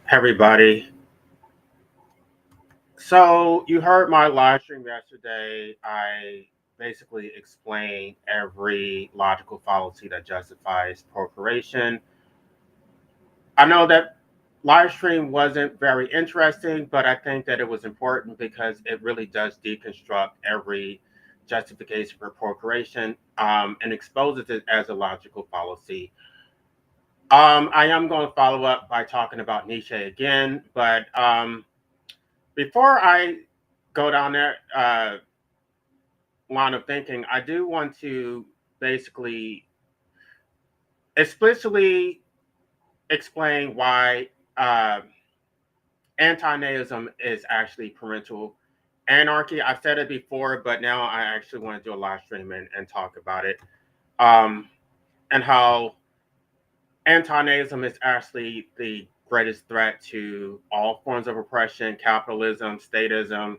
Everybody. So you heard my live stream yesterday. I basically explained every logical fallacy that justifies procreation. I know that live stream wasn't very interesting, but I think that it was important because it really does deconstruct every justification for procreation and exposes it as a logical fallacy. I am going to follow up by talking about Nietzsche again, but before I go down there line of thinking, I do want to basically explicitly explain why anti-Nazism is actually parental anarchy. I've said it before, but now I actually want to do a live stream and talk about it, um, and how anti-Nazism is actually the greatest threat to all forms of oppression, capitalism, statism,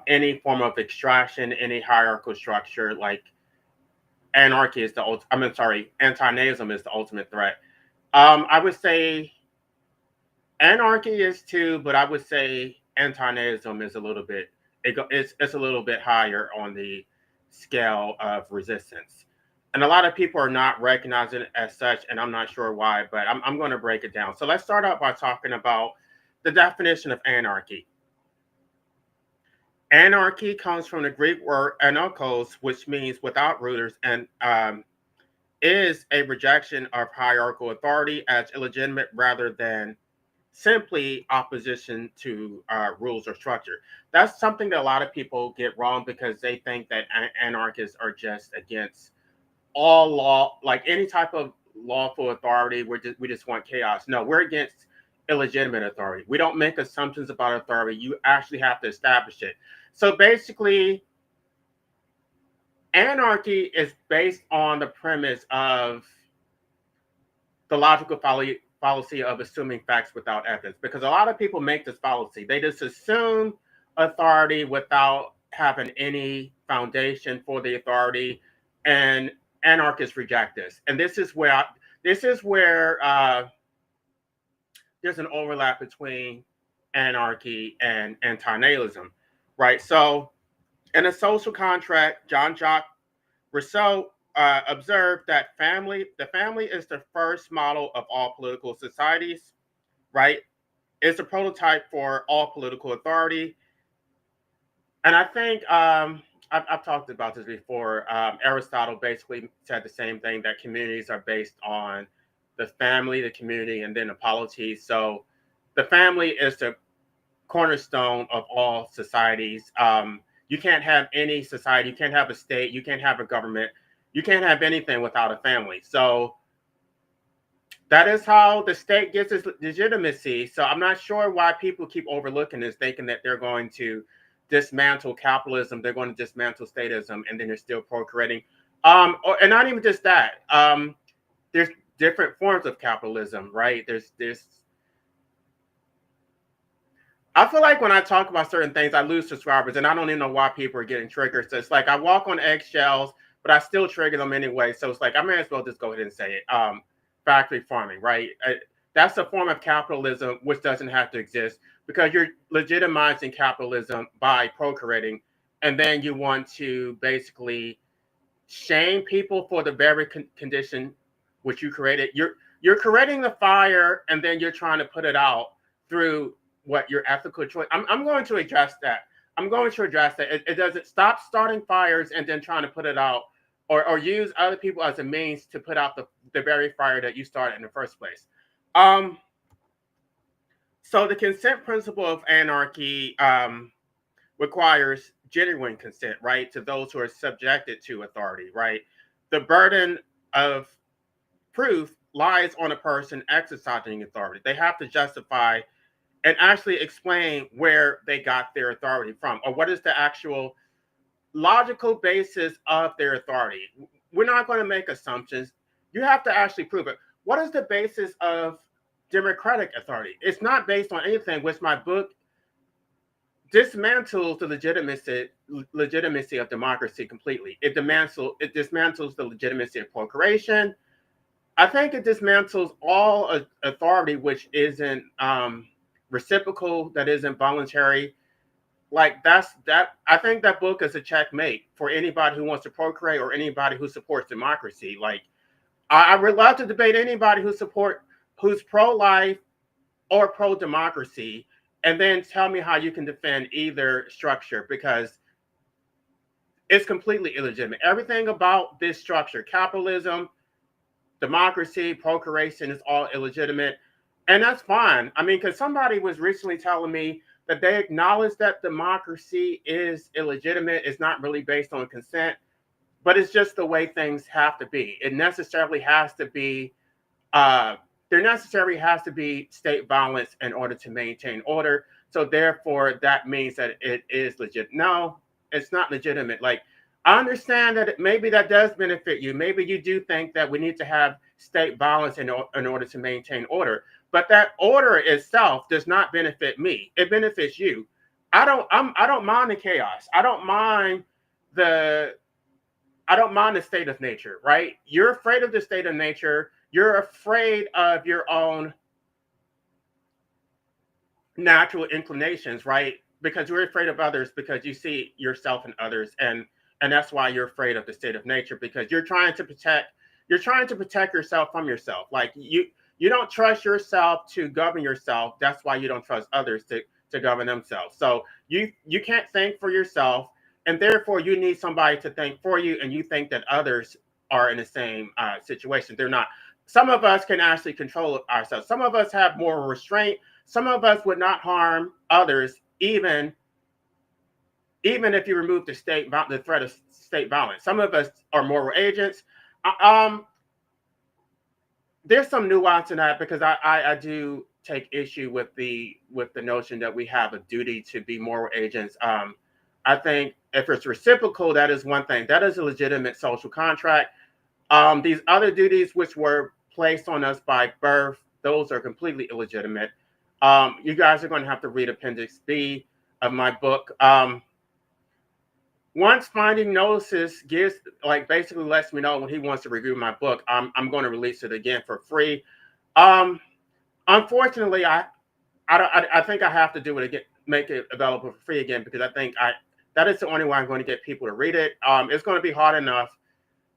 any form of extraction, any hierarchical structure. Like anarchy is the I mean, sorry, anti-Nazism is the ultimate threat. I would say anarchy is too, but I would say anti-Nazism is a little bit it's a little bit higher on the scale of resistance, and a lot of people are not recognizing it as such, and I'm not sure why, but I'm going to break it down. So let's start out by talking about the definition of anarchy. Anarchy comes from the Greek word anarchos, which means without rulers, and is a rejection of hierarchical authority as illegitimate rather than simply opposition to rules or structure. That's something that a lot of people get wrong because they think that anarchists are just against all law, like any type of lawful authority. We just want chaos. No, we're against illegitimate authority. We don't make assumptions about authority. You actually have to establish it. So basically, anarchy is based on the premise of the logical fallacy of assuming facts without evidence. Because a lot of people make this fallacy. They just assume authority without having any foundation for the authority, and anarchists reject this. And this is where there's an overlap between anarchy and antinatalism, right? So in a social contract, Jean-Jacques Rousseau observed that the family is the first model of all political societies, right? It's a prototype for all political authority. And I think I've talked about this before. Aristotle basically said the same thing, that communities are based on the family, the community, and then the polities. So the family is the cornerstone of all societies. You can't have any society, you can't have a state, you can't have a government, you can't have anything without a family. So that is how the state gets its legitimacy. So I'm not sure why people keep overlooking this, thinking that they're going to dismantle capitalism, they're going to dismantle statism, and then they're still procreating. And not even just that. There's different forms of capitalism, right? There's I feel like when I talk about certain things, I lose subscribers, and I don't even know why people are getting triggered. So it's like I walk on eggshells, but I still trigger them anyway. So it's like I may as well just go ahead and say it. Factory farming, right? That's a form of capitalism which doesn't have to exist because you're legitimizing capitalism by procreating, and then you want to basically shame people for the very condition which you created. You're creating the fire, and then you're trying to put it out through what your ethical choice. I'm going to address that. I'm going to address that. It doesn't stop starting fires and then trying to put it out, or use other people as a means to put out the very fire that you started in the first place. Um, so the consent principle of anarchy requires genuine consent, right, to those who are subjected to authority, right? The burden of proof lies on a person exercising authority. They have to justify and actually explain where they got their authority from, or what is the actual logical basis of their authority. We're not going to make assumptions. You have to actually prove it. What is the basis of democratic authority? It's not based on anything, which my book dismantles the legitimacy of democracy completely. It dismantles the legitimacy of procreation. I think it dismantles all authority which isn't reciprocal, that isn't voluntary. Like that. I think that book is a checkmate for anybody who wants to procreate or anybody who supports democracy. Like I would love to debate anybody who's pro-life or pro-democracy, and then tell me how you can defend either structure, because it's completely illegitimate. Everything about this structure, capitalism, democracy, procreation, is all illegitimate. And that's fine. I mean, because somebody was recently telling me that they acknowledge that democracy is illegitimate. It's not really based on consent, but it's just the way things have to be. It necessarily has to be, uh, there necessarily has to be state violence in order to maintain order. So therefore, that means that it is legit. No, it's not legitimate. Like, I understand that maybe that does benefit you. Maybe you do think that we need to have state violence in order to maintain order. But that order itself does not benefit me. It benefits you. I don't mind the chaos. The I don't mind the state of nature, right? You're afraid of the state of nature. You're afraid of your own natural inclinations, right? Because you're afraid of others because you see yourself in others, and that's why you're afraid of the state of nature, because you're trying to protect yourself from yourself. Like you don't trust yourself to govern yourself. That's why you don't trust others to govern themselves. So you can't think for yourself, and therefore you need somebody to think for you, and you think that others are in the same situation. They're not. Some of us can actually control ourselves. Some of us have more restraint. Some of us would not harm others, even if you remove the threat of state violence. Some of us are moral agents. Um, there's some nuance in that, because I do take issue with the notion that we have a duty to be moral agents. I think if it's reciprocal, that is one thing. That is a legitimate social contract. These other duties which were placed on us by birth, those are completely illegitimate. You guys are going to have to read Appendix B of my book. Once Finding Gnosis gives, like, basically lets me know when he wants to review my book, I'm going to release it again for free. Um, Unfortunately, I think I have to do it again, make it available for free again, because I think that is the only way I'm going to get people to read it. It's going to be hard enough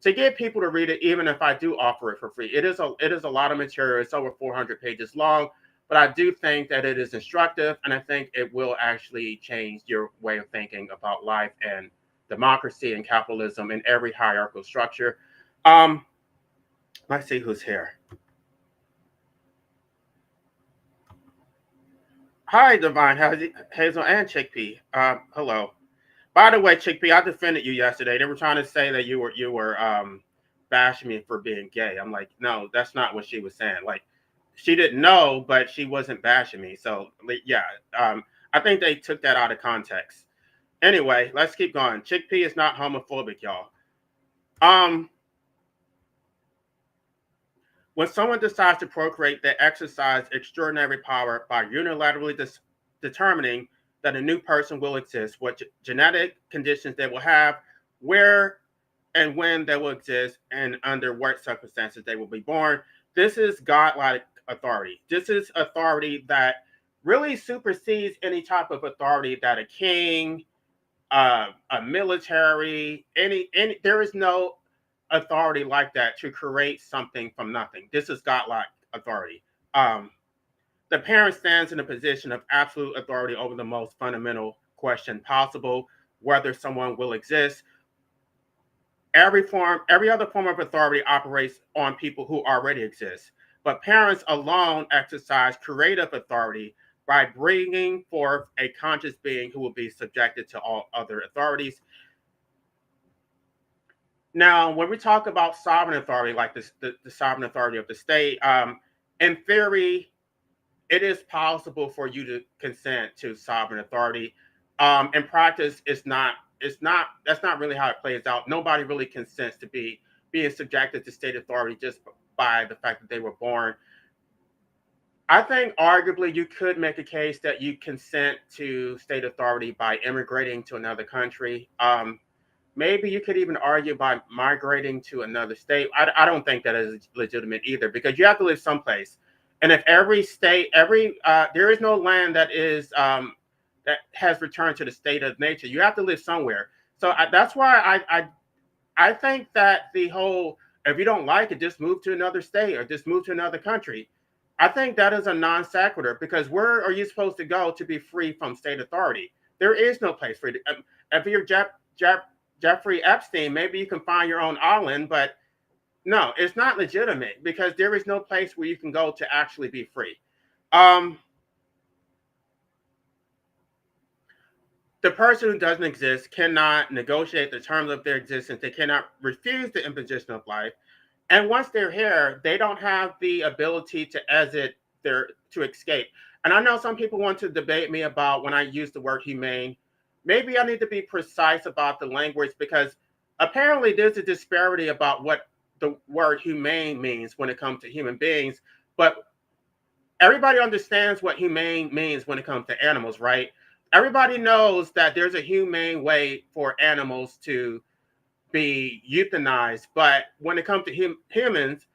to get people to read it, even if I do offer it for free. It is a lot of material. It's over 400 pages long, but I do think that it is instructive, and I think it will actually change your way of thinking about life and democracy and capitalism and every hierarchical structure. Um, let's see who's here. Hi, Divine, Hazel, and Chickpea. Hello. By the way, Chickpea, I defended you yesterday. They were trying to say that you were bashing me for being gay. I'm like, no, that's not what she was saying. Like, she didn't know, but she wasn't bashing me. So yeah, I think they took that out of context. Anyway, let's keep going. Chickpea is not homophobic, y'all. Um, when someone decides to procreate, they exercise extraordinary power by unilaterally determining that a new person will exist, what genetic conditions they will have, where and when they will exist, and under what circumstances they will be born. This is godlike authority. This is authority that really supersedes any type of authority that a king, a military, any there is no authority like that to create something from nothing. This is godlike authority. Um, the parent stands in a position of absolute authority over the most fundamental question possible, whether someone will exist. Every other form of authority operates on people who already exist. But parents alone exercise creative authority by bringing forth a conscious being who will be subjected to all other authorities. Now, when we talk about sovereign authority, like this, the sovereign authority of the state, in theory, it is possible for you to consent to sovereign authority. In practice, it's not. It's not. That's not really how it plays out. Nobody really consents to being subjected to state authority just by the fact that they were born. I think arguably you could make a case that you consent to state authority by immigrating to another country. maybe you could even argue by migrating to another state. I don't think that is legitimate either, because you have to live someplace. And if every state, there is no land that is that has returned to the state of nature. You have to live somewhere. So that's why I think that the whole, if you don't like it, just move to another state or just move to another country. I think that is a non sequitur, because where are you supposed to go to be free from state authority? There is no place for it. If you're Jeffrey Epstein, maybe you can find your own island, but no, it's not legitimate, because there is no place where you can go to actually be free. Um, the person who doesn't exist cannot negotiate the terms of their existence. They cannot refuse the imposition of life. And once they're here, they don't have the ability to to escape. And I know some people want to debate me about when I use the word humane. Maybe I need to be precise about the language, because apparently there's a disparity about what the word humane means when it comes to human beings. But everybody understands what humane means when it comes to animals, right? Everybody knows that there's a humane way for animals to be euthanized. But when it comes to humans,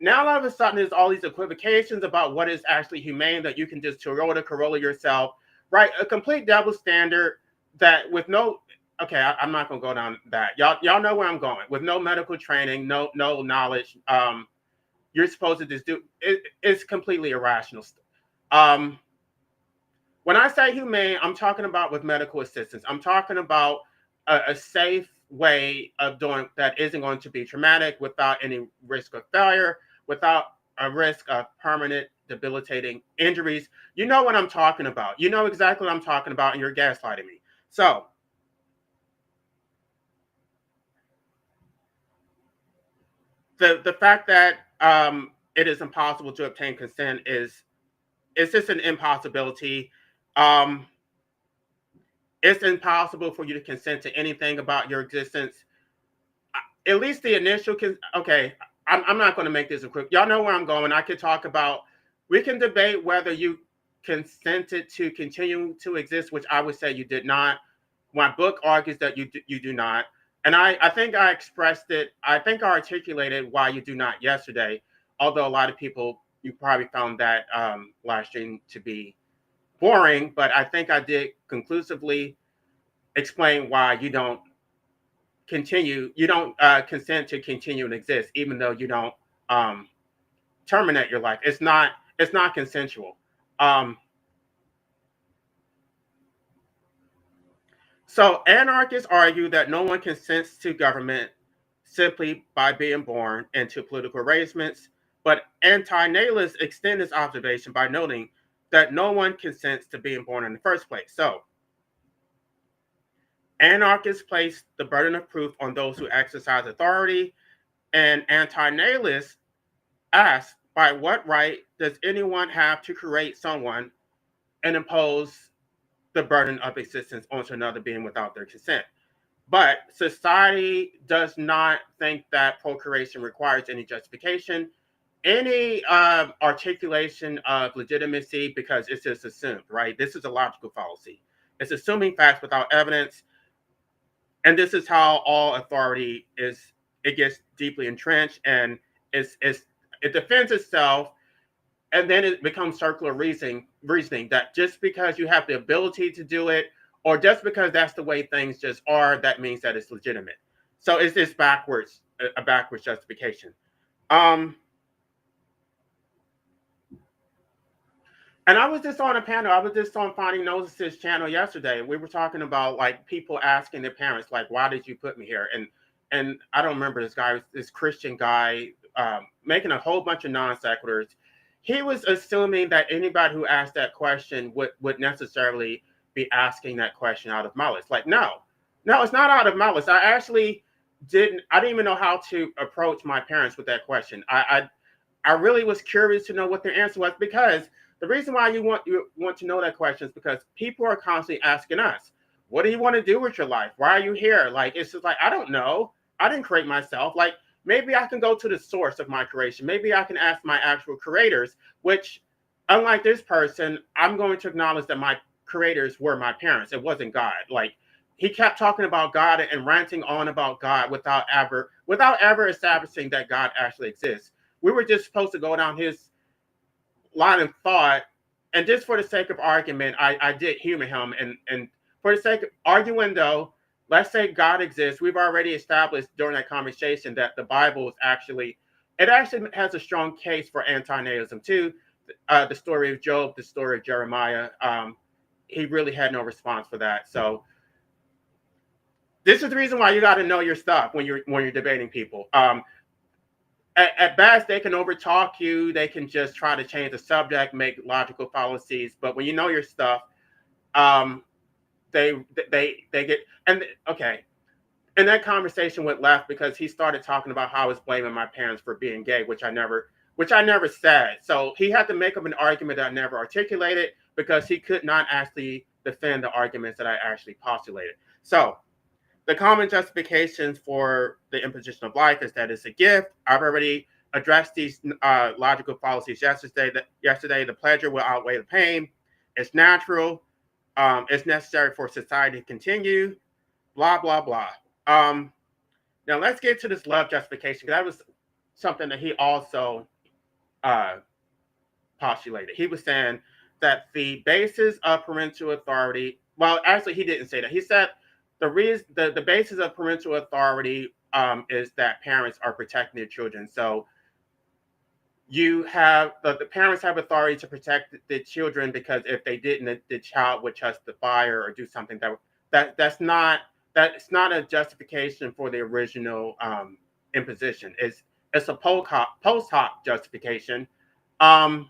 now all of a sudden there's all these equivocations about what is actually humane, that you can just Toyota Corolla yourself, right? A complete double standard that with no, okay, I'm not gonna go down that. Y'all know where I'm going. With no medical training, no knowledge, you're supposed to just do it. It's completely irrational. Um, when I say humane, I'm talking about with medical assistance. I'm talking about a safe way of doing that isn't going to be traumatic, without any risk of failure, without a risk of permanent debilitating injuries. You know what I'm talking about. You know exactly what I'm talking about, and you're gaslighting me. So the fact that it is impossible to obtain consent is, it's just an impossibility. Um, it's impossible for you to consent to anything about your existence. At least the initial okay, I'm not going to make this a quick, y'all know where I'm going. I could talk about, we can debate whether you consented to continue to exist, which I would say you did not. My book argues that you do not. And I think I expressed it, I think I articulated why you do not yesterday, although a lot of people, you probably found that live stream to be boring, but I think I did conclusively explain why you don't consent to continue and exist, even though you don't um, terminate your life. It's not consensual. Um, so anarchists argue that no one consents to government simply by being born into political arrangements, but anti-natalists extend this observation by noting that no one consents to being born in the first place. So anarchists place the burden of proof on those who exercise authority, and anti-natalists ask, by what right does anyone have to create someone and impose the burden of existence onto another being without their consent? But society does not think that procreation requires any justification, any articulation of legitimacy, because it's just assumed, right? This is a logical fallacy. It's assuming facts without evidence. And this is how all authority is, it gets deeply entrenched, and it defends itself, and then it becomes circular reasoning that just because you have the ability to do it, or just because that's the way things just are, that means that it's legitimate. So it's this a backwards justification. Um, and I was just on a panel. I was just on Finding Notice's channel yesterday. We were talking about like people asking their parents, like, "Why did you put me here?" And I don't remember this guy, this Christian guy, making a whole bunch of non sequiturs. He was assuming that anybody who asked that question would necessarily be asking that question out of malice. Like, no, it's not out of malice. I didn't even know how to approach my parents with that question. I really was curious to know what their answer was, because the reason why you want to know that question is because people are constantly asking us, what do you want to do with your life? Why are you here? Like, it's just like, I don't know. I didn't create myself. Like, maybe I can go to the source of my creation. Maybe I can ask my actual creators, which, unlike this person, I'm going to acknowledge that my creators were my parents. It wasn't God. Like, he kept talking about God and ranting on about God without ever establishing that God actually exists. We were just supposed to go down his line of thought, and just for the sake of argument, I did humor him, and for the sake of arguing, though, let's say God exists. We've already established during that conversation that the Bible is actually it actually has a strong case for antinatalism too. The story of Job, the story of Jeremiah. He really had no response for that. So this is the reason why you got to know your stuff when you're debating people. At best, they can overtalk you. They can just try to change the subject, make logical fallacies. But when you know your stuff, um, they get and okay. And that conversation went left because he started talking about how I was blaming my parents for being gay, which I never said. So he had to make up an argument that I never articulated because he could not actually defend the arguments that I actually postulated. So the common justifications for the imposition of life is that it's a gift. I've already addressed these logical fallacies yesterday. The pleasure will outweigh the pain. It's natural. It's necessary for society to continue. Blah blah blah. Now let's get to this love justification because that was something that he also uh, postulated. He was saying that the basis of parental authority. Well, actually, he didn't say that. He said the basis of parental authority is that parents are protecting their children. So you have the parents have authority to protect the children because if they didn't, the child would touch the fire or do something that's not a justification for the original imposition. It's a post hoc justification. Um,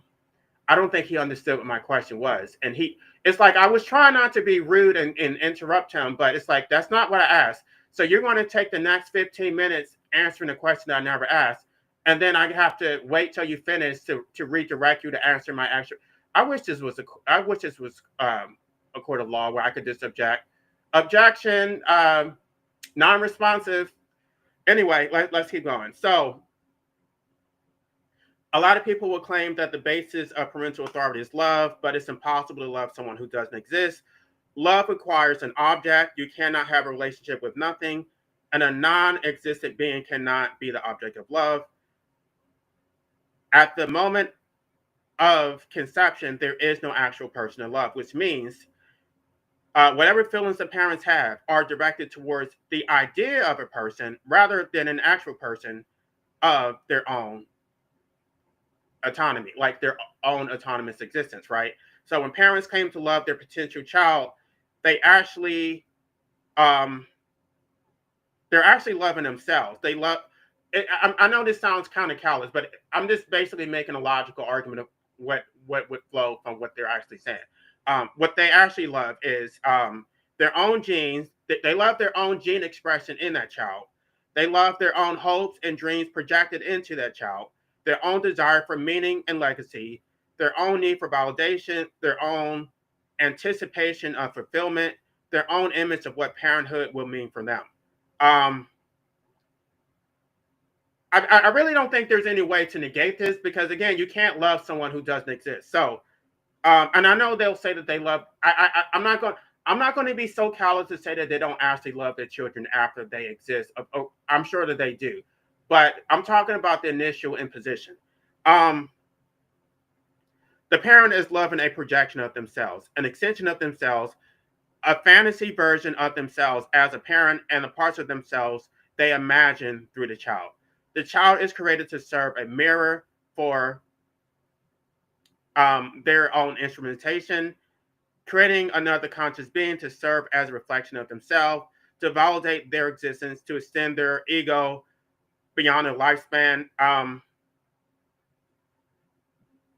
I don't think he understood what my question was. And it's like I was trying not to be rude and interrupt him, but it's like, that's not what I asked. So you're going to take the next 15 minutes answering a question that I never asked. And then I have to wait till you finish to redirect you to answer my actual. I wish this was a court of law where I could just object. Objection, non-responsive. Anyway, let's keep going. So a lot of people will claim that the basis of parental authority is love, but it's impossible to love someone who doesn't exist. Love requires an object. You cannot have a relationship with nothing, and a non-existent being cannot be the object of love. At the moment of conception, there is no actual person in love, which means whatever feelings the parents have are directed towards the idea of a person rather than an actual person of their own autonomy, like their own autonomous existence, right? So when parents claim to love their potential child, they actually they're actually loving themselves. They love. I know this sounds kind of callous, but I'm just basically making a logical argument of what would flow from what they're actually saying. What they actually love is their own genes. They love their own gene expression in that child. They love their own hopes and dreams projected into that child, their own desire for meaning and legacy, their own need for validation, their own anticipation of fulfillment, their own image of what parenthood will mean for them. Um, I really don't think there's any way to negate this because, again, you can't love someone who doesn't exist. So, and I know they'll say that they love. I'm not going. I'm not going to be so callous to say that they don't actually love their children after they exist. I'm sure that they do, but I'm talking about the initial imposition. Um, the parent is loving a projection of themselves, an extension of themselves, a fantasy version of themselves as a parent, and the parts of themselves they imagine through the child. The child is created to serve a mirror for their own instrumentation, creating another conscious being to serve as a reflection of themselves, to validate their existence, to extend their ego beyond their lifespan.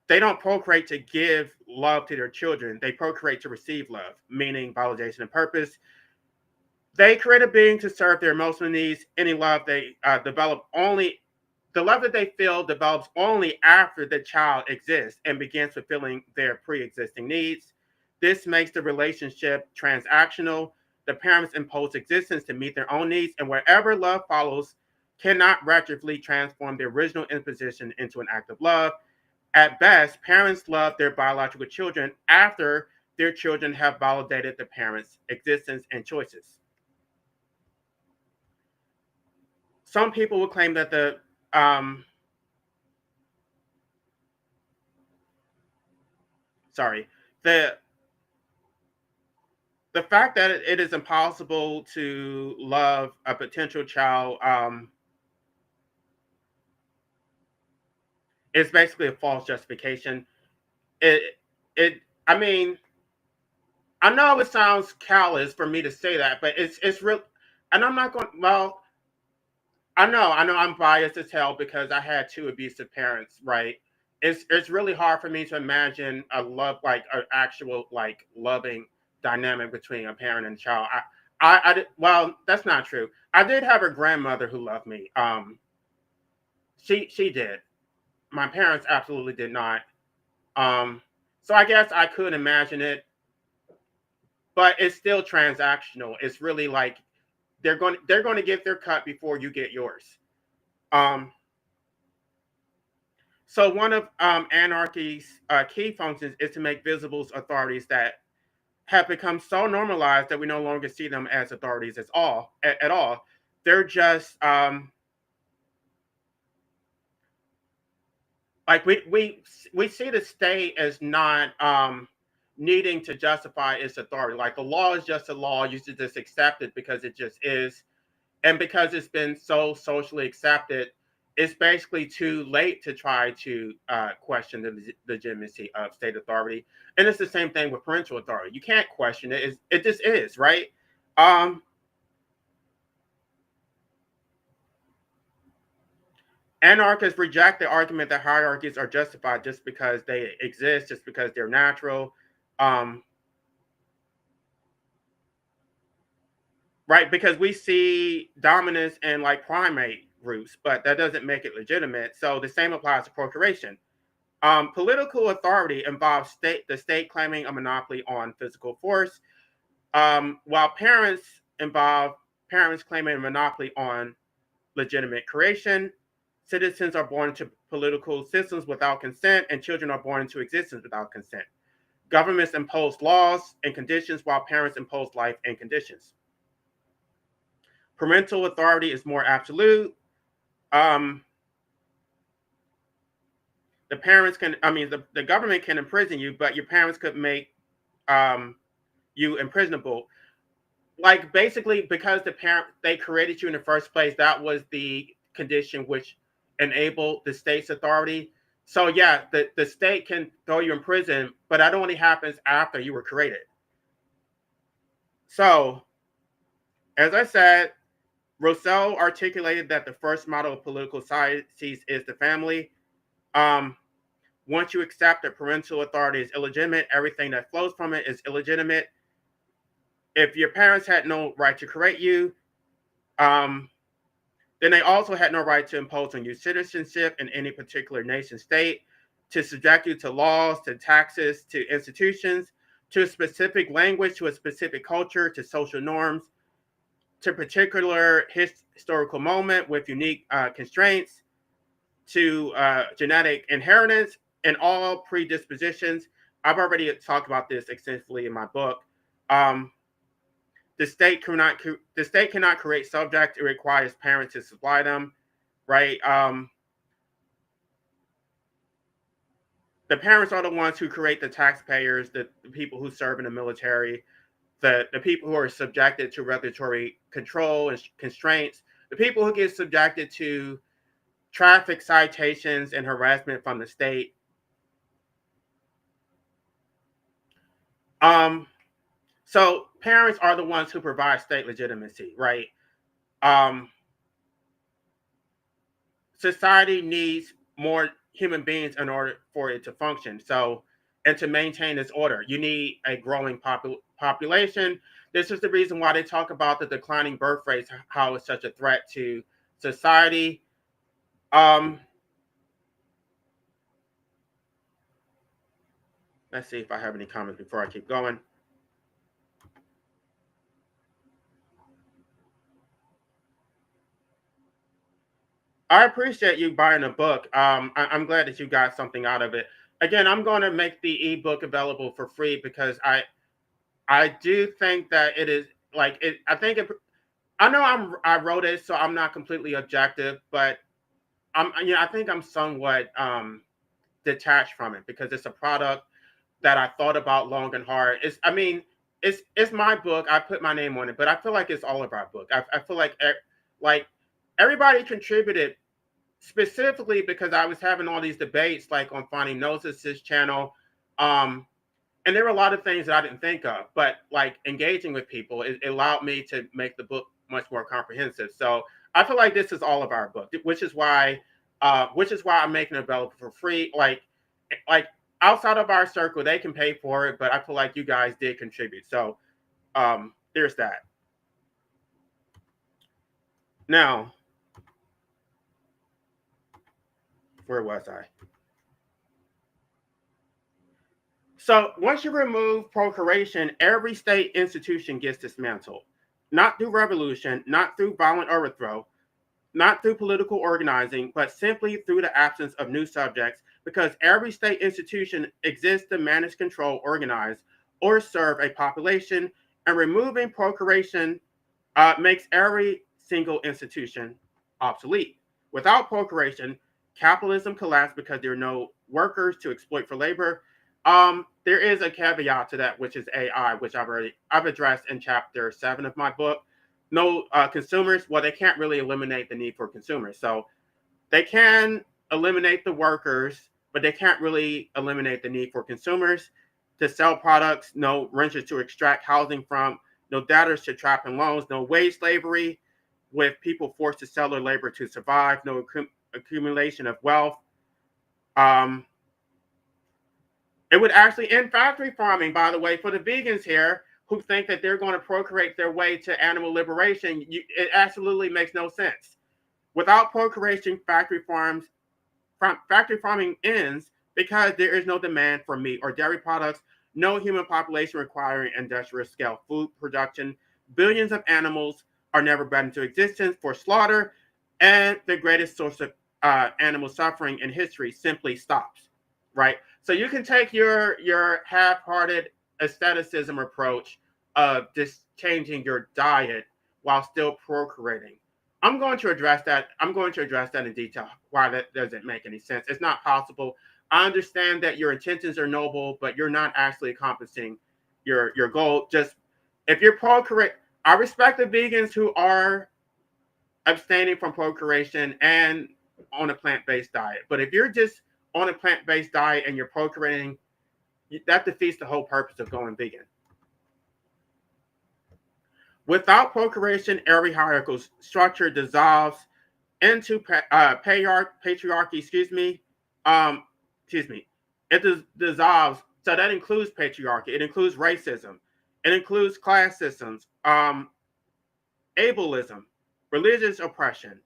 They don't procreate to give love to their children. They procreate to receive love, meaning validation and purpose. They create a being to serve their emotional needs. Any love they develop only, the love that they feel develops only after the child exists and begins fulfilling their pre-existing needs. This makes the relationship transactional. The parents impose existence to meet their own needs, and wherever love follows, cannot retroactively transform the original imposition into an act of love. At best, parents love their biological children after their children have validated the parents' existence and choices. some people will claim that um, sorry, the the fact that it is impossible to love a potential child is basically a false justification. It it I mean, I know it sounds callous for me to say that, but it's real, and I'm not going. Well, I know I'm biased as hell because I had two abusive parents, right? It's really hard for me to imagine a love like an actual like loving dynamic between a parent and child. Well, that's not true. I did have a grandmother who loved me. She did. My parents absolutely did not. Um, so I guess I could imagine it, but it's still transactional. It's really like they're going to get their cut before you get yours. Um, so one of anarchy's key functions is to make visible authorities that have become so normalized that we no longer see them as authorities at all. They're just like we see the state as not needing to justify its authority. Like the law is just a law. You should just accept it because it just is. And because it's been so socially accepted, it's basically too late to try to question the legitimacy of state authority. And it's the same thing with parental authority. You can't question it. It just is, right? Um, Anarchists reject the argument that hierarchies are justified just because they exist, just because they're natural. Um, right? Because we see dominance in like primate groups, but that doesn't make it legitimate. So the same applies to procreation. Political authority involves the state claiming a monopoly on physical force, while parents claiming a monopoly on legitimate creation. Citizens are born into political systems without consent, and children are born into existence without consent. Governments impose laws and conditions, while parents impose life and conditions. Parental authority is more absolute. Um, the parents can, I mean, the government can imprison you, but your parents could make um, you imprisonable. Like basically, because the parent they created you in the first place, that was the condition which enabled the state's authority. So yeah, the state can throw you in prison, but that only happens after you were created. So as I said, Rousseau articulated that the first model of political societies is the family. Um, Once you accept that parental authority is illegitimate, everything that flows from it is illegitimate. If your parents had no right to create you, um, then they also had no right to impose on you citizenship in any particular nation state, to subject you to laws, to taxes, to institutions, to a specific language, to a specific culture, to social norms, to a particular historical moment with unique constraints, to genetic inheritance and all predispositions. I've already talked about this extensively in my book. Um, the state cannot create subjects. It requires parents to supply them, right? The parents are the ones who create the taxpayers, the people who serve in the military, the people who are subjected to regulatory control and constraints, the people who get subjected to traffic citations and harassment from the state. Um, so parents are the ones who provide state legitimacy, right? Um, Society needs more human beings in order for it to function. So, and to maintain this order, you need a growing population. This is the reason why they talk about the declining birth rates, how it's such a threat to society. Um, let's see if I have any comments before I keep going. I appreciate you buying a book. I'm glad that you got something out of it. Again, I'm going to make the ebook available for free because I do think that it is like it. I know I wrote it, so I'm not completely objective, but I think I'm somewhat detached from it because it's a product that I thought about long and hard. It's my book. I put my name on it, but I feel like it's all of our book. I feel like everybody contributed specifically because I was having all these debates like on Finding Gnosis' channel. Um, and there were a lot of things that I didn't think of, but like engaging with people, it allowed me to make the book much more comprehensive. So I feel like this is all of our book, which is why I'm making it available for free. Like outside of our circle, they can pay for it, but I feel like you guys did contribute. So there's that. Now, where was I? So once you remove procuration, every state institution gets dismantled. Not through revolution, not through violent overthrow, not through political organizing, but simply through the absence of new subjects, because every state institution exists to manage, control, organize, or serve a population, and removing procuration makes every single institution obsolete. Without procuration, capitalism collapsed because there are no workers to exploit for labor. There is a caveat to that, which is AI, which I've addressed in chapter 7 of my book. No consumers. Well, they can't really eliminate the need for consumers, so they can eliminate the workers, but they can't really eliminate the need for consumers to sell products. No renters to extract housing from. No debtors to trap in loans. No wage slavery with people forced to sell their labor to survive. No accumulation of wealth. Um, It would actually end factory farming, by the way, for the vegans here who think that they're going to procreate their way to animal liberation. It absolutely makes no sense. Without procreation, factory farming ends because there is no demand for meat or dairy products, no human population requiring industrial scale food production. Billions of animals are never brought into existence for slaughter, and the greatest source of animal suffering in history simply stops. Right. So you can take your half-hearted aestheticism approach of just changing your diet while still procreating. I'm going to address that in detail. Why that doesn't make any sense. It's not possible. I understand that your intentions are noble, but you're not actually accomplishing your goal. Just if you're procreate, I respect the vegans who are abstaining from procreation and on a plant-based diet. But if you're just on a plant-based diet and you're procreating, that defeats the whole purpose of going vegan. Without procreation, every hierarchical structure dissolves into patriarchy. Excuse me. It dissolves. So that includes patriarchy. It includes racism. It includes class systems, ableism, religious oppression,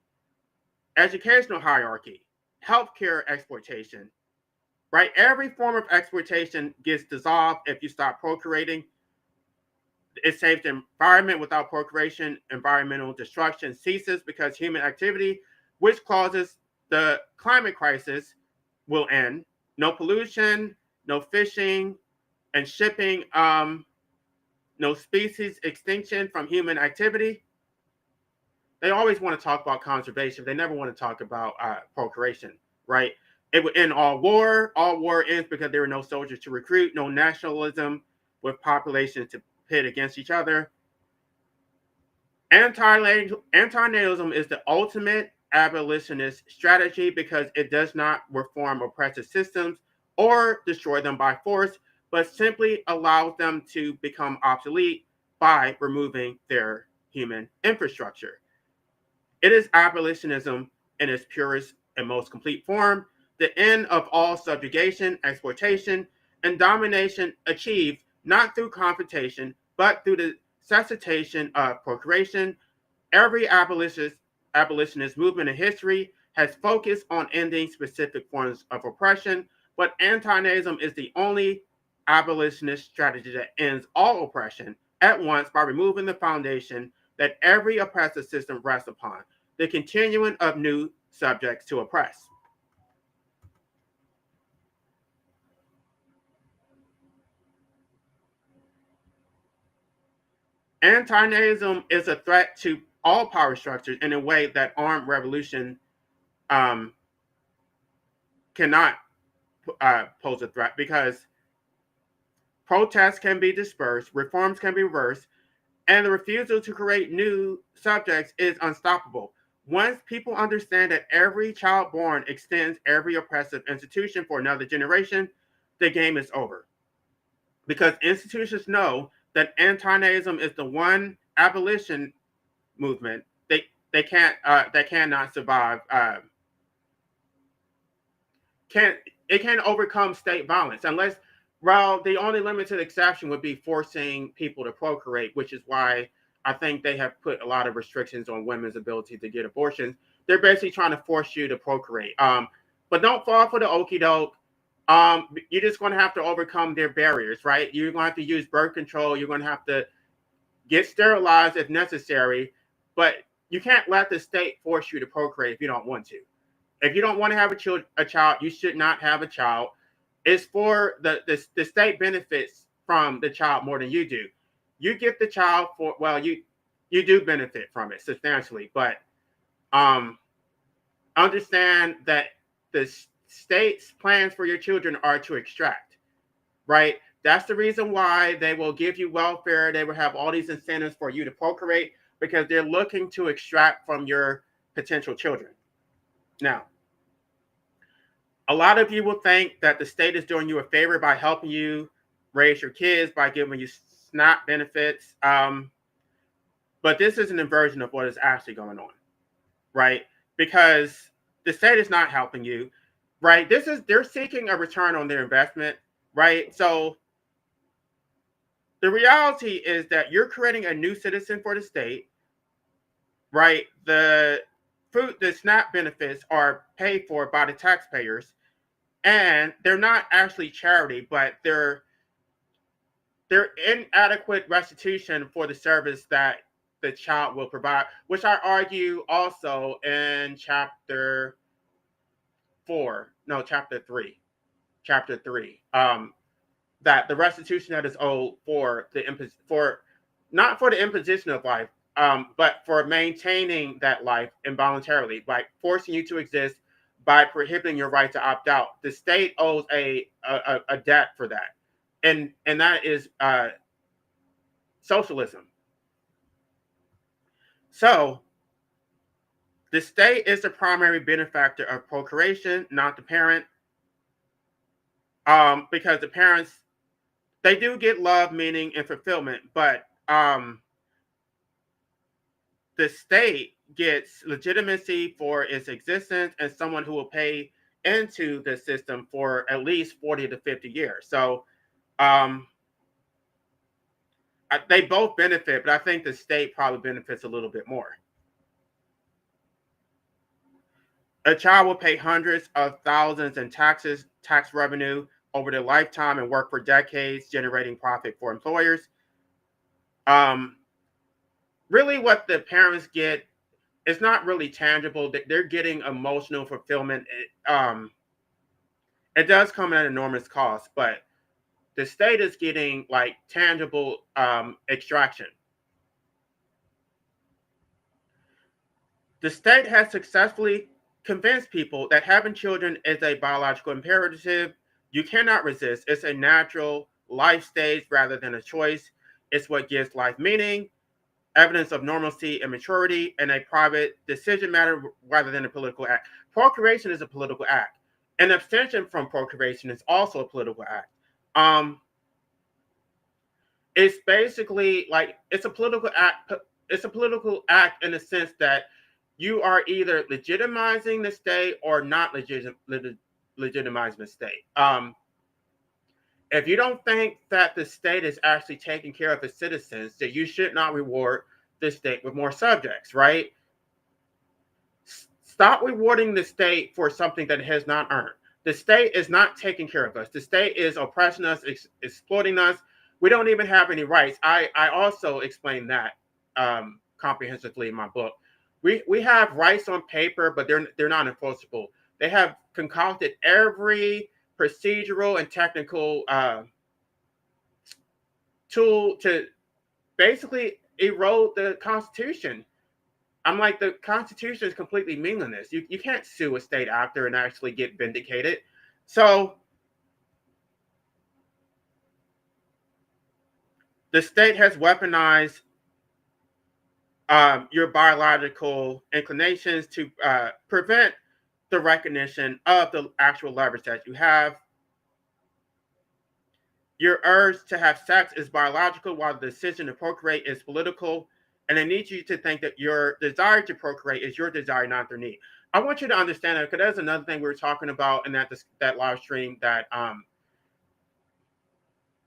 educational hierarchy, healthcare exploitation. Right? Every form of exploitation gets dissolved if you stop procreating. It saves the environment. Without procreation, environmental destruction ceases because human activity, which causes the climate crisis, will end. No pollution, no fishing and shipping, no species extinction from human activity. They always want to talk about conservation. They never want to talk about procreation, right? It would end all war. All war ends because there are no soldiers to recruit, no nationalism with populations to pit against each other. Antinatalism is the ultimate abolitionist strategy because it does not reform oppressive systems or destroy them by force, but simply allows them to become obsolete by removing their human infrastructure. It is abolitionism in its purest and most complete form, the end of all subjugation, exploitation, and domination achieved not through confrontation, but through the cessation of procreation. Every abolitionist movement in history has focused on ending specific forms of oppression, but anti-nazism is the only abolitionist strategy that ends all oppression at once by removing the foundation that every oppressive system rests upon, the continuing of new subjects to oppress. Anti-nazism is a threat to all power structures in a way that armed revolution um, cannot pose a threat, because protests can be dispersed, reforms can be reversed, and the refusal to create new subjects is unstoppable. Once people understand that every child born extends every oppressive institution for another generation, the game is over. Because institutions know that anti-nazism is the one abolition movement they cannot survive. Can't It can't overcome state violence unless, well, the only limited exception would be forcing people to procreate, which is why I think they have put a lot of restrictions on women's ability to get abortions. They're basically trying to force you to procreate. But don't fall for the okie doke. You're just going to have to overcome their barriers, right? You're going to have to use birth control. You're going to have to get sterilized if necessary, but you can't let the state force you to procreate if you don't want to. If you don't want to have a child, you should not have a child. It's for the state benefits from the child more than you do. You get the child for, well, you do benefit from it substantially, but um, understand that the state's plans for your children are to extract, right? That's the reason why they will give you welfare. They will have all these incentives for you to procreate, because they're looking to extract from your potential children. Now, a lot of you will think that the state is doing you a favor by helping you raise your kids, by giving you SNAP benefits. But this is an inversion of what is actually going on, right? Because the state is not helping you, right? They're seeking a return on their investment, right? So the reality is that you're creating a new citizen for the state, right? The SNAP benefits are paid for by the taxpayers, and they're not actually charity, but they're inadequate restitution for the service that the child will provide, which I argue also in chapter 3, that the restitution that is owed for not for the imposition of life, but for maintaining that life involuntarily, by forcing you to exist, by prohibiting your right to opt out. The state owes a debt for that, and that is socialism. So the state is the primary benefactor of procreation, not the parent, because the parents, they do get love, meaning, and fulfillment, but the state gets legitimacy for its existence and someone who will pay into the system for at least 40 to 50 years. So they both benefit, but I think the state probably benefits a little bit more. A child will pay hundreds of thousands in tax revenue over their lifetime, and work for decades, generating profit for employers. Really, what the parents get is not really tangible. They're getting emotional fulfillment. It does come at an enormous cost, but the state is getting like tangible extraction. The state has successfully convinced people that having children is a biological imperative you cannot resist. It's a natural life stage rather than a choice. It's what gives life meaning, evidence of normalcy and maturity, and a private decision matter rather than a political act. Procreation is a political act. An abstention from procreation is also a political act. It's basically like it's a political act. It's a political act in the sense that you are either legitimizing the state or not legitimizing the state. If you don't think that the state is actually taking care of its citizens, that you should not reward the state with more subjects, right? Stop rewarding the state for something that it has not earned. The state is not taking care of us. The state is oppressing us, exploiting us. We don't even have any rights. I also explain that comprehensively in my book. We have rights on paper, but they're not enforceable. They have concocted every procedural and technical tool to basically erode the Constitution. I'm like, the Constitution is completely meaningless. You can't sue a state actor and actually get vindicated. So the state has weaponized your biological inclinations to prevent the recognition of the actual leverage that you have. Your urge to have sex is biological, while the decision to procreate is political. And I need you to think that your desire to procreate is your desire, not their need. I want you to understand that, because that's another thing we were talking about in that live stream, that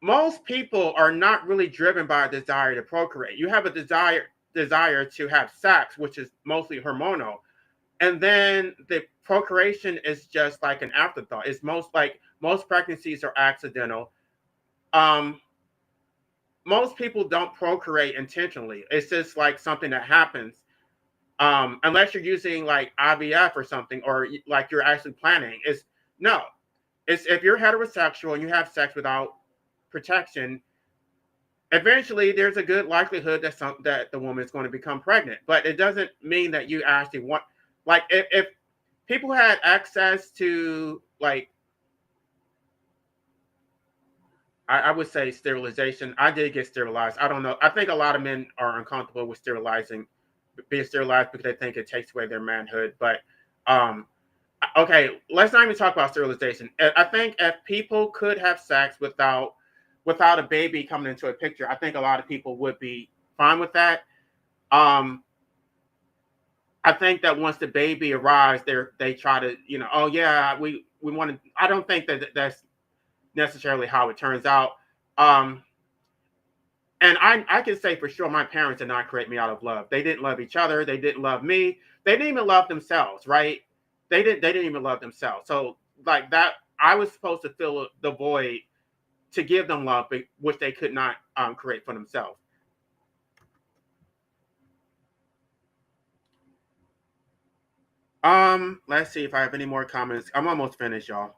most people are not really driven by a desire to procreate. You have a desire to have sex, which is mostly hormonal, and then the procreation is just like an afterthought. It's most pregnancies are accidental. Um, Most people don't procreate intentionally. It's just like something that happens. Unless you're using like IVF or something, or like you're actually planning. It's no. It's if you're heterosexual and you have sex without protection, eventually there's a good likelihood that the woman is going to become pregnant. But it doesn't mean that you actually want, like, if people had access to, like, I would say sterilization. I did get sterilized. I don't know. I think a lot of men are uncomfortable with being sterilized, because they think it takes away their manhood. But um, okay, let's not even talk about sterilization. I think if people could have sex without a baby coming into a picture, I think a lot of people would be fine with that. Um, I think that once the baby arrives, they try to, oh yeah, we want to. I don't think that that's necessarily how it turns out. Um, and I can say for sure, my parents did not create me out of love. They didn't love each other. They didn't love me. They didn't even love themselves, right? They didn't even love themselves. So like that, I was supposed to fill the void to give them love, which they could not create for themselves. Let's see if I have any more comments. I'm almost finished, y'all.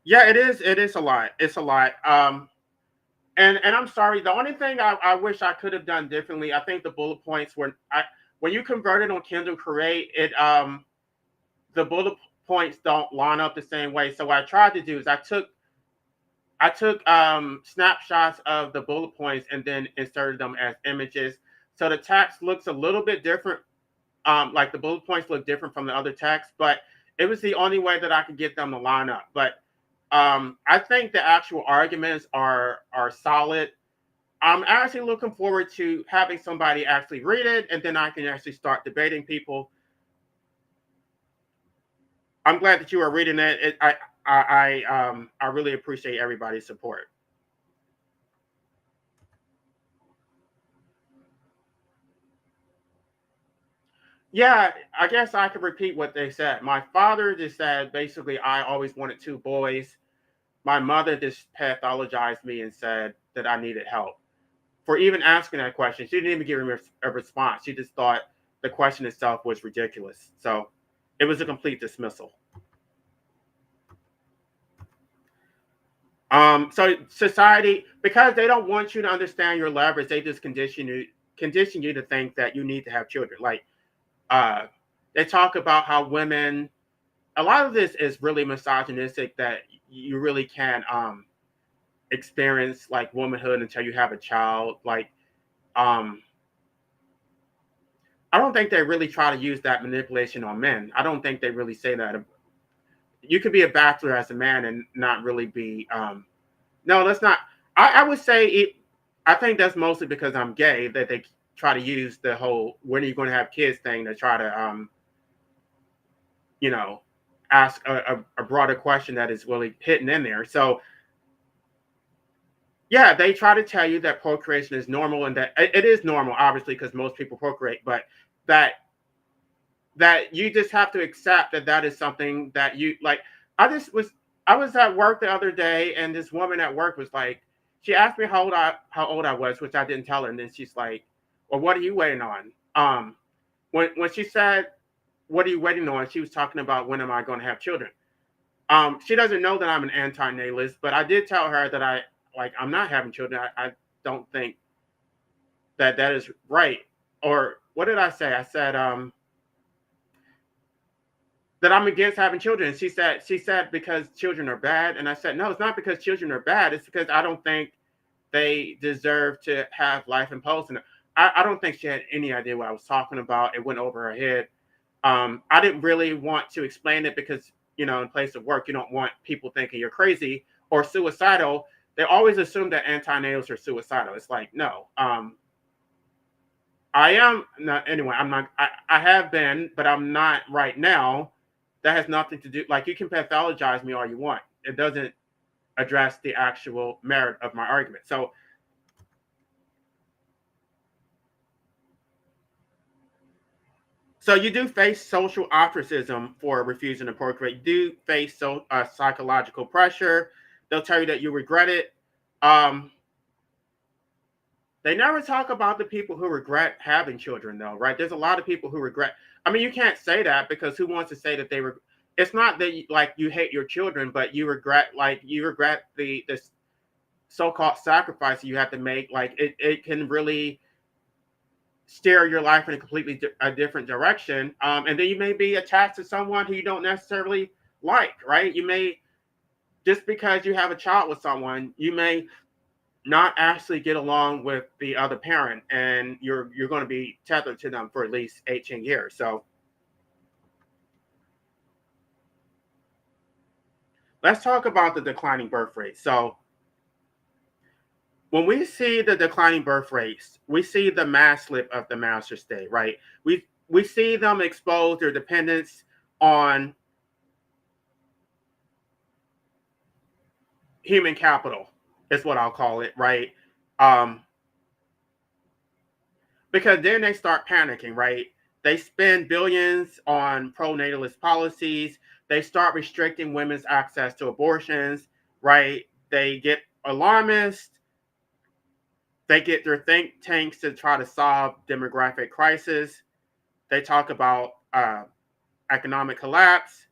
Yeah, it is. It is a lot. It's a lot. And I'm sorry. The only thing I wish I could have done differently, I think the bullet points when you convert it on Kindle Create, the bullet points don't line up the same way. So what I tried to do is I took snapshots of the bullet points and then inserted them as images. So the text looks a little bit different. Like the bullet points look different from the other text, but it was the only way that I could get them to line up. But I think the actual arguments are solid. I'm actually looking forward to having somebody actually read it, and then I can actually start debating people. I'm glad that you are reading it. I really appreciate everybody's support. Yeah, I guess I could repeat what they said. My father just said basically I always wanted two boys. My mother just pathologized me and said that I needed help. For even asking that question, she didn't even give me a response. She just thought the question itself was ridiculous. So it was a complete dismissal. So society, because they don't want you to understand your leverage, they just condition you to think that you need to have children. Like uh, they talk about how women. A lot of this is really misogynistic. That you really can't experience like womanhood until you have a child. Like um, I don't think they really try to use that manipulation on men. I don't think they really say that. You could be a bachelor as a man and not really be. No, that's not. I would say it. I think that's mostly because I'm gay that they try to use the whole "when are you going to have kids" thing to try to you know ask a broader question that is really hidden in there. So yeah, they try to tell you that procreation is normal, and that it is normal, obviously, because most people procreate, but that you just have to accept that is something that you like. I was at work the other day, and this woman at work was like, she asked me how old I was, which I didn't tell her, and then she's like, "Well, what are you waiting on?" When she said, "What are you waiting on?" she was talking about when am I going to have children. She doesn't know that I'm an anti-natalist, but I did tell her that I'm not having children. I don't think that is right, or what did I say? I said that I'm against having children. And she said because children are bad. And I said, no, it's not because children are bad. It's because I don't think they deserve to have life imposed. And I don't think she had any idea what I was talking about. It went over her head. I didn't really want to explain it because, in place of work, you don't want people thinking you're crazy or suicidal. They always assume that antinatals are suicidal. It's like, no. I am not, anyway, I'm not, I have been, but I'm not right now. That has nothing to do, like, you can pathologize me all you want. It doesn't address the actual merit of my argument. So you do face social ostracism for refusing to procreate. You do face psychological pressure. They'll tell you that you regret it. Um, they never talk about the people who regret having children, though, right? There's a lot of people who regret. I mean, you can't say that because who wants to say that they were? It's not that you hate your children, but you regret the so-called sacrifice you have to make. Like it can really steer your life in a completely different direction. And then you may be attached to someone who you don't necessarily like, right? You may, just because you have a child with someone, you may not actually get along with the other parent, and you're going to be tethered to them for at least 18 years. So let's talk about the declining birth rate. So when we see the declining birth rates, we see the mass slip of the master state, right? We see them expose their dependence on human capital, is what I'll call it, right? Um, because then they start panicking, right? They spend billions on pro-natalist policies. They start restricting women's access to abortions, right? They get alarmist. They get their think tanks to try to solve demographic crisis. They talk about economic collapse.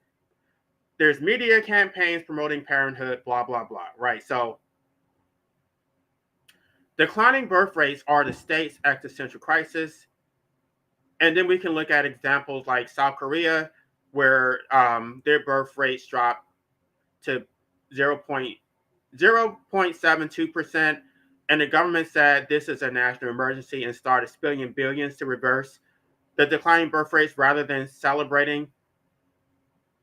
There's media campaigns promoting parenthood, blah, blah, blah, right? So declining birth rates are the state's existential crisis. And then we can look at examples like South Korea, where their birth rates dropped to 0.072%. And the government said this is a national emergency and started spilling billions to reverse the declining birth rates rather than celebrating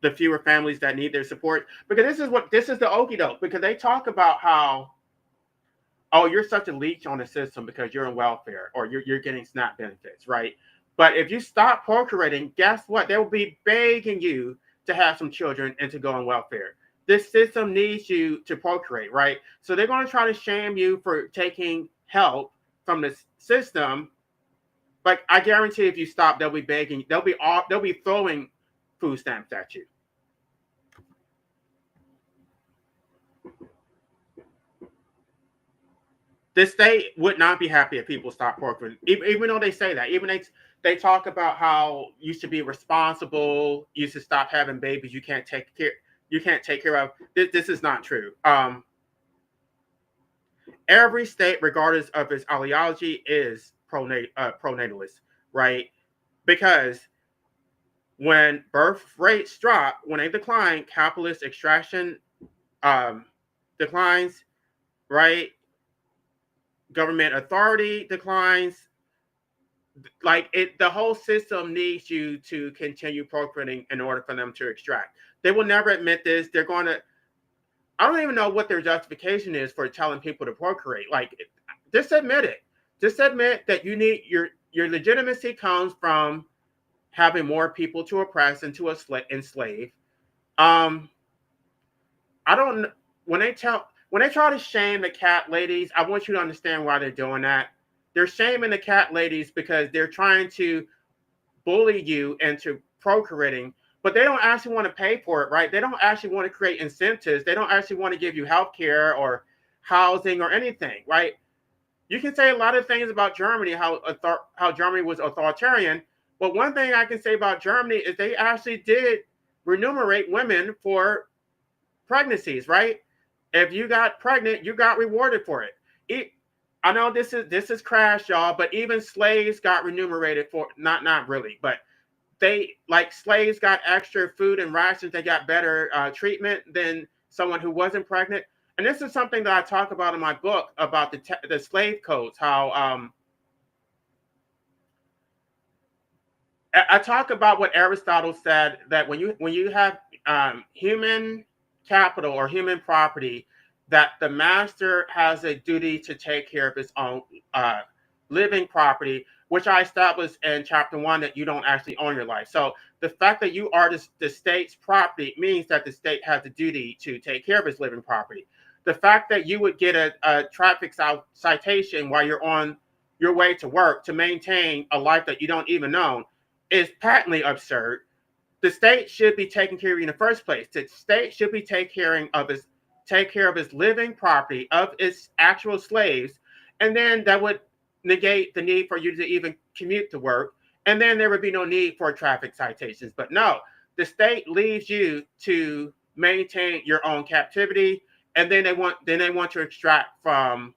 the fewer families that need their support. Because this is the okie doke, because they talk about how, oh, you're such a leech on the system because you're in welfare or you're getting SNAP benefits, right? But if you stop procreating, guess what? They will be begging you to have some children and to go on welfare. This system needs you to procreate, right? So they're going to try to shame you for taking help from the system. But I guarantee if you stop, they'll be begging, they'll be throwing food stamps at you. The state would not be happy if people stop procreating, even though they say that. Even they talk about how you should be responsible, you should stop having babies you can't take care of. This is not true. Every state, regardless of its ideology, is pronatalist, right? Because when birth rates drop, when they decline, capitalist extraction declines, right? Government authority declines. Like the whole system needs you to continue procreating in order for them to extract. They will never admit this. They're going to. I don't even know what their justification is for telling people to procreate. Like, just admit it. Just admit that you need your legitimacy comes from having more people to oppress and to enslave. I don't. When they try to shame the cat ladies, I want you to understand why they're doing that. They're shaming the cat ladies because they're trying to bully you into procreating, but they don't actually want to pay for it, right? They don't actually want to create incentives. They don't actually want to give you health care or housing or anything, right? You can say a lot of things about Germany, how Germany was authoritarian, but one thing I can say about Germany is they actually did remunerate women for pregnancies, right? If you got pregnant, you got rewarded for it. I know this is crash, y'all, but even slaves got remunerated for not really, but they like slaves got extra food and rations. They got better treatment than someone who wasn't pregnant. And this is something that I talk about in my book about the slave codes. How I talk about what Aristotle said, that when you have human capital or human property, that the master has a duty to take care of his own living property, which I established in chapter 1, that you don't actually own your life. So the fact that you are the state's property means that the state has a duty to take care of its living property. The fact that you would get a traffic citation while you're on your way to work to maintain a life that you don't even own is patently absurd. The state should be taking care of you in the first place. The state should be take care of his living property, of its actual slaves, and then that would negate the need for you to even commute to work, and then there would be no need for traffic citations. But no, the state leaves you to maintain your own captivity, and then they want to extract from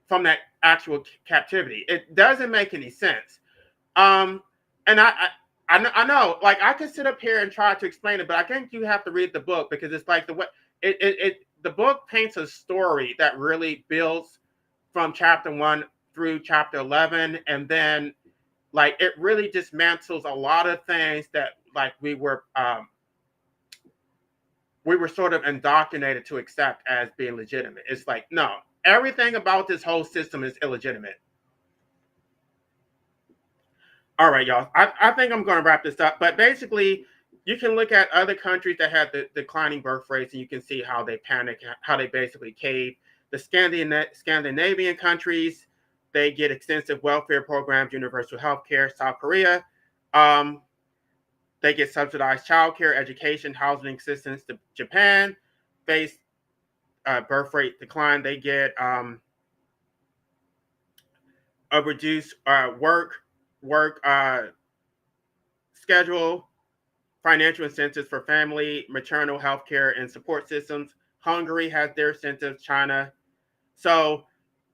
that actual captivity. It doesn't make any sense. And I know, like I could sit up here and try to explain it, but I think you have to read the book, because it's like the book paints a story that really builds from chapter 1 through chapter 11, and then like it really dismantles a lot of things that like we were sort of indoctrinated to accept as being legitimate. It's like, no, everything about this whole system is illegitimate. All right, y'all. I think I'm going to wrap this up. But basically, you can look at other countries that had the declining birth rates, and you can see how they panic, how they basically cave. The Scandinavian countries, they get extensive welfare programs, universal health care. South Korea, they get subsidized childcare, education, housing assistance. Japan face birth rate decline. They get a reduced work schedule, financial incentives for family, maternal health care, and support systems. Hungary has their incentives, China. So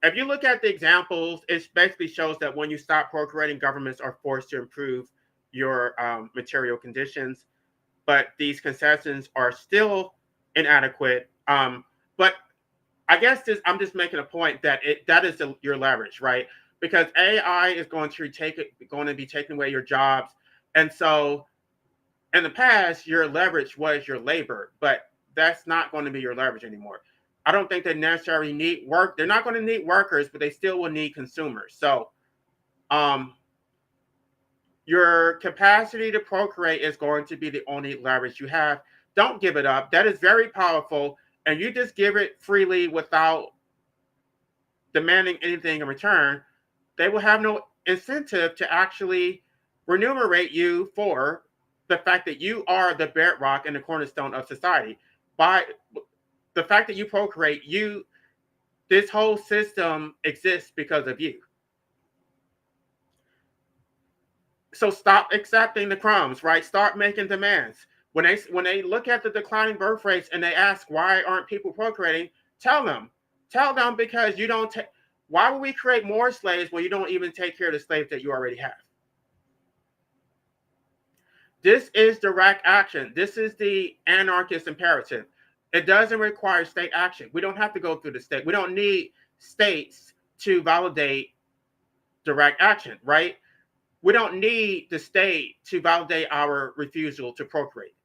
if you look at the examples, it basically shows that when you stop procreating, governments are forced to improve your material conditions. But these concessions are still inadequate. But I guess I'm just making a point that that is your leverage, right? Because AI is going to be taking away your jobs, and so in the past, your leverage was your labor, but that's not going to be your leverage anymore. I don't think they necessarily need work. They're not going to need workers, but they still will need consumers. So, um, your capacity to procreate is going to be the only leverage you have. Don't give it up. That is very powerful, and you just give it freely without demanding anything in return. They will have no incentive to actually remunerate you for the fact that you are the bedrock and the cornerstone of society. By the fact that you procreate, this whole system exists because of you. So stop accepting the crumbs, right? Start making demands. When they look at the declining birth rates and they ask why aren't people procreating, tell them because you don't take. Why would we create more slaves when you don't even take care of the slaves that you already have? This is direct action. This is the anarchist imperative. It doesn't require state action. We don't have to go through the state. We don't need states to validate direct action, right? We don't need the state to validate our refusal to procreate.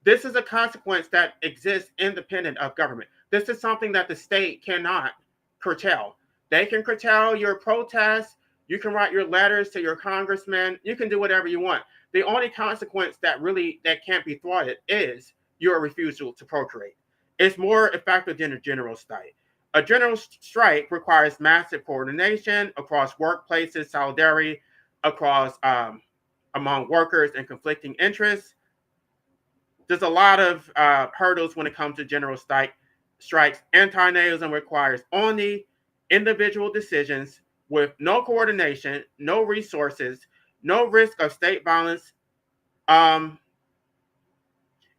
This is a consequence that exists independent of government. This is something that the state cannot curtail. They can curtail your protests. You can write your letters to your congressman. You can do whatever you want. The only consequence that can't be thwarted is your refusal to procreate. It's more effective than a general strike. A general strike requires massive coordination across workplaces, solidarity across among workers and conflicting interests. There's a lot of hurdles when it comes to general strikes. Antinatalism requires only individual decisions with no coordination, no resources, no risk of state violence, and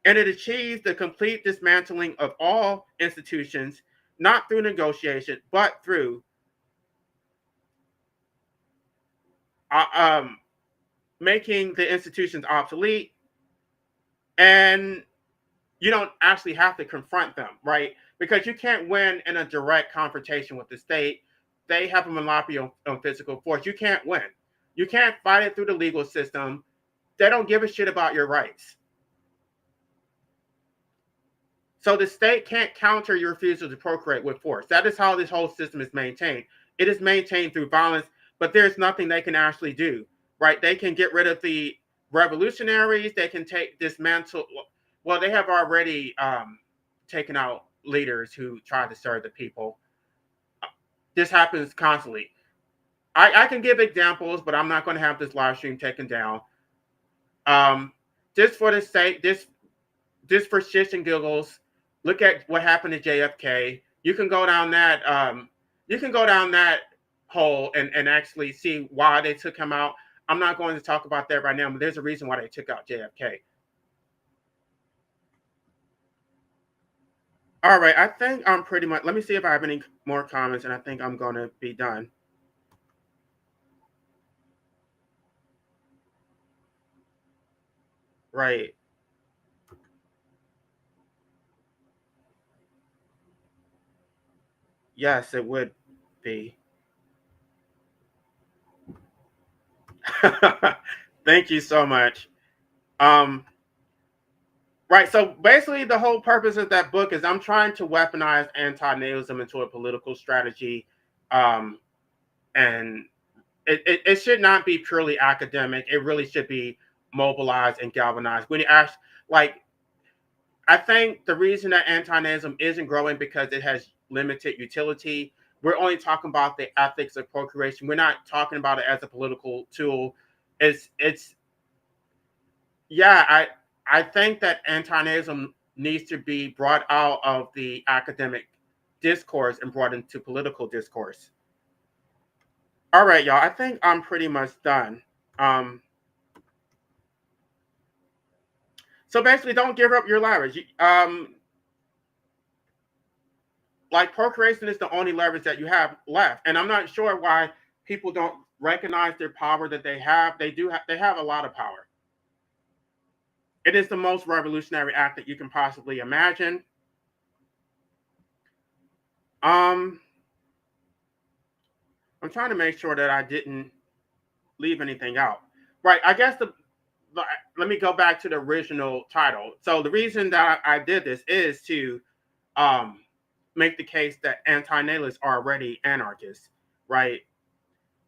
it achieves the complete dismantling of all institutions not through negotiation, but through uh, um, making the institutions obsolete, and you don't actually have to confront them, right? Because you can't win in a direct confrontation with the state. They have a monopoly on physical force. You can't win. You can't fight it through the legal system. They don't give a shit about your rights. So the state can't counter your refusal to procreate with force. That is how this whole system is maintained. It is maintained through violence, but there's nothing they can actually do, right? They can get rid of the revolutionaries. They can dismantle. Well, they have already taken out leaders who try to serve the people. This happens constantly. I can give examples, but I'm not going to have this live stream taken down. Just for the sake, just for shits and giggles, look at what happened to JFK. You can go down that hole and actually see why they took him out. I'm not going to talk about that right now, but there's a reason why they took out JFK. All right, I think I'm pretty much. Let me see if I have any more comments, and I think I'm going to be done. Right. Yes, it would be. Thank you so much. Um, right. So basically, the whole purpose of that book is I'm trying to weaponize anti-natalism into a political strategy, um, and it should not be purely academic. It really should be mobilized and galvanized. When you ask, like, I think the reason that anti-natalism isn't growing because it has limited utility. We're only talking about the ethics of procreation. We're not talking about it as a political tool. It's yeah, I think that anti-natalism needs to be brought out of the academic discourse and brought into political discourse. All right, y'all. I think I'm pretty much done. Um, so basically, don't give up your leverage. Like procreation is the only leverage that you have left, and I'm not sure why people don't recognize their power that they have. They do. They have a lot of power. It is the most revolutionary act that you can possibly imagine. Um, I'm trying to make sure that I didn't leave anything out. Right. I guess let me go back to the original title. So the reason that I did this is to um, make the case that anti-natalists are already anarchists, right?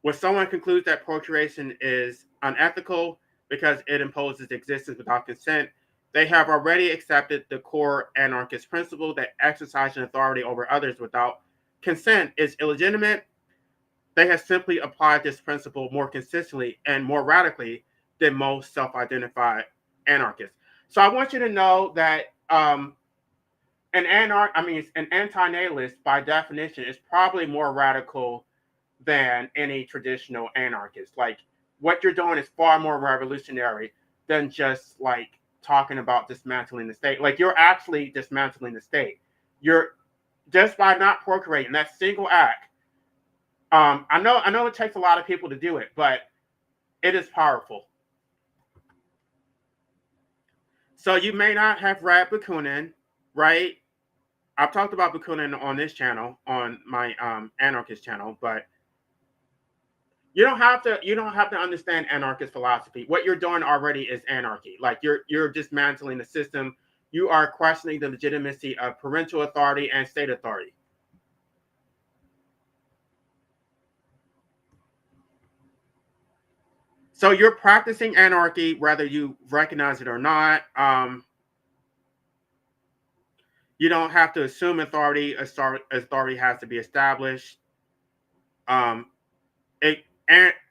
When someone concludes that procreation is unethical because it imposes existence without consent, they have already accepted the core anarchist principle that exercising authority over others without consent is illegitimate. They have simply applied this principle more consistently and more radically than most self-identified anarchists. So I want you to know that an anti-natalist by definition is probably more radical than any traditional anarchist. Like what you're doing is far more revolutionary than just like talking about dismantling the state. Like you're actually dismantling the state. You're just by not procreating that single act. I know it takes a lot of people to do it, but it is powerful. So you may not have read Bakunin, right? I've talked about Bakunin on this channel, on my anarchist channel, but you don't have to understand anarchist philosophy. What you're doing already is anarchy. Like you're dismantling the system. You are questioning the legitimacy of parental authority and state authority. So you're practicing anarchy whether you recognize it or not. You don't have to assume authority. Authority has to be established. Um,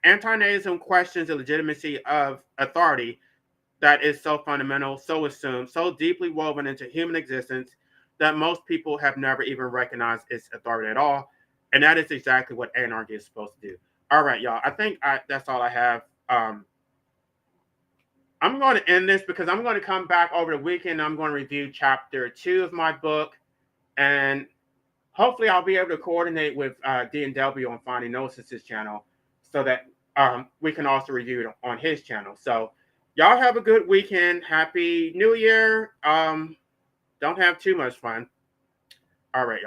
Anti-natalism questions the legitimacy of authority that is so fundamental, so assumed, so deeply woven into human existence that most people have never even recognized its authority at all. And that is exactly what anarchy is supposed to do. All right, y'all. I think that's all I have. I'm going to end this because I'm going to come back over the weekend. I'm going to review chapter 2 of my book. And hopefully I'll be able to coordinate with D&W on Finding Gnosis' channel so that we can also review it on his channel. So y'all have a good weekend. Happy New Year. Don't have too much fun. All right, y'all.